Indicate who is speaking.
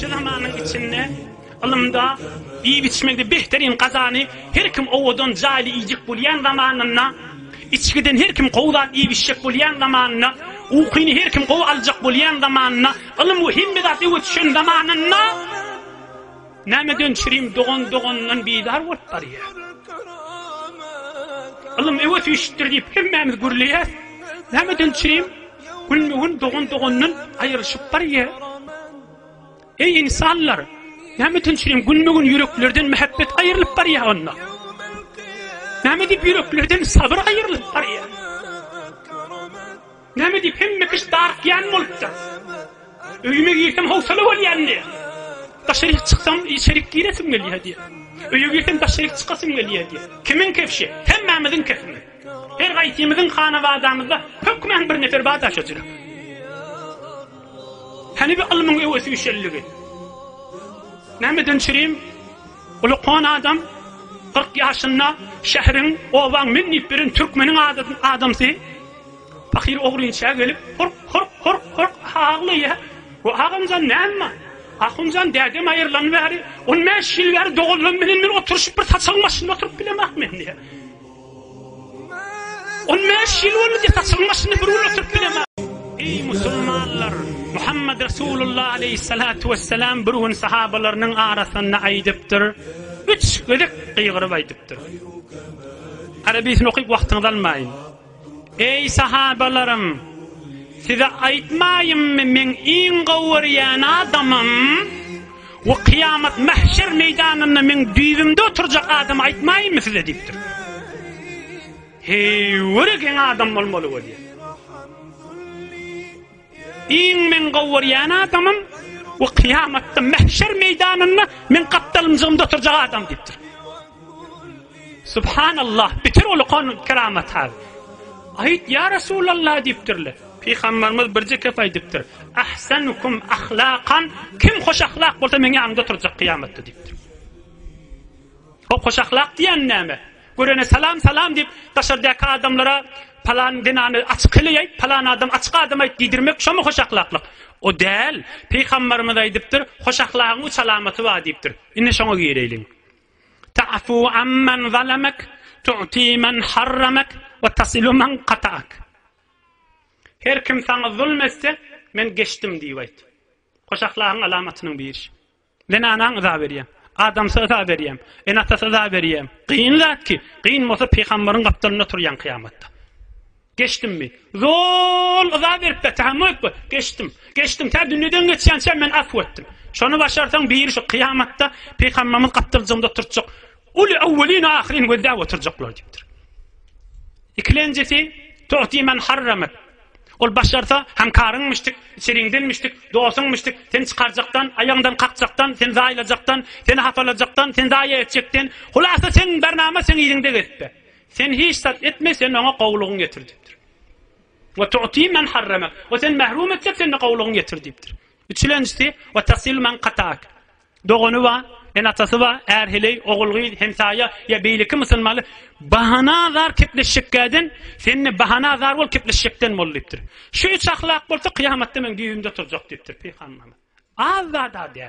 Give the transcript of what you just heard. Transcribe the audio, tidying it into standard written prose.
Speaker 1: Şu zamanın içinde ılımda iyi biçmekde behterin kazanı her kim ovadan cali iyicik bulayan zamanına, içkiden her kim kovdan iyi biçecek bulayan zamanına, uqini her kim kov alacak bulayan zamanına, ılım bu himmedat ötüşün zamanına nämeden çirim doğan bidar olup barıya. Ilım evet üşüttür deyip hemmemiz gürleyez. Nämeden çirim gülmüğün doğanın ayrışıp barıya. Ey insanlar, nämeden çirim gülmüğün yüreklerden muhabbet ayrılıp barıya onna. Nämedip yüreklerden sabır ayrılıp barıya. Nämedip hemme kış darkiyan bolupdur. Öyüme girsem havsalı ol yanne. Taşerik çıksam içerik giresim geliyor diye. Öyle girsem taşerik çıkasım geliyor diye. Kimin kefşi? Hemmemizin kefmi. Her gaytimizin hanavadamızda hükmen bir nefer bağdaş açılır. Hani bir alımın evvesi üşelliği. Nämeden çireyim? Uluqan adam 40 yaşında şehrin ovan minnip birin Türkmenin adamsı. Fakir oğrunçaya gelip hor ağlıyor. O ağamızdan ne anma? Ahımcan derdem ayırlan veri, 15 yıl veri doğulun benimle oturuşup bir saçılmasını oturup bilemek mi diye. 15 yıl oldu diye saçılmasını bir oturup bilemek. Ey Müslümanlar, Muhammed Resulullah aleyhissalatu vesselam birun sahabalarının arasında aydıptır. 3 gıdık kıygırıp aydıptır. Arabisini okuyup vaktiniz almayın. Ey sahabalarım, size aytmayım mı men in gavuriyan adamım ve kıyamet mahşer meydanında men düğümde oturacak adam aytmayım mı size deyiptir. Hey vurgen adam olmalı o diye. In men gavuriyan adamım ve kıyamette mahşer meydanında men kaptalımcığımda oturacak adam deyiptir. Subhanallah, bitir olu konu keramet abi. Ayet ya Resulallah deyiptirler. Peygamberimiz birce kef aydıptır. Ahsanukum ahlaqan, kim hoş ahlak bolsa men yanımda oturacak kıyamette deyiptir. O hoş ahlak diyen näme? Görene salam deyip taşırdaki adamlara falan dinanı açık kılıyay, falan adam açık adam ayt giydirmek şomu hoş ahlaklık. O değil. Peygamberimiz aydıptır. Hoş ahlakın üç alameti var deyiptir. İnne şonu giyireylin. Ta'fu amman zalamak, tu'ti men harramak ve tasilu men qata'ak. Her kim sana zulmetse men geçtim deyip. Hoş ahlakın alamatının bir iş. Ben anan ıza veriyem. Adamsa ıza veriyem. Enatasa ıza veriyem. Kıyın zat ki. Kıyın olsa peygamberin kaptalına oturuyan kıyamatta. Geçtim mi? Zol ıza verip de tahammül etme. Geçtim. Ta dünyadan geçen ben affettim. Şonu başarsan bir iş kıyamatta peygamberin kaptalcığında oturacak. Ulu evvelin ahirin gözde oturacaklar deyiptir. İkincisi tu'ti men harramak. Ol başarsa hamkarınmıştık, içerindenmiştik, doğsunmuştuk, seni çıkaracaktan, ayağından kalkacaktan, seni zayılacaktan, seni hafalacaktan, seni zayi edecekten. Hulasa sen bernama sen iyiliğinde gitme. Sen hiç sat etme, sen ona kavluğunu getir deyiptir. Ve tu'ti men harramak. O sen mahrum etsek sen de kavluğunu getir deyiptir. Üçüncüsü ve tasil men qata'ak. Doğunu var, enatası var, erheley, oğulgıy, hemsaya ya beyliki musulmalı bahanazar kepleşikkaden seninle bahanazar ol kepleşikten molliptir. Şu üç ahlak bolsa kıyamette men düğümde oturacak deyiptir Peygamberimiz. Az da değil.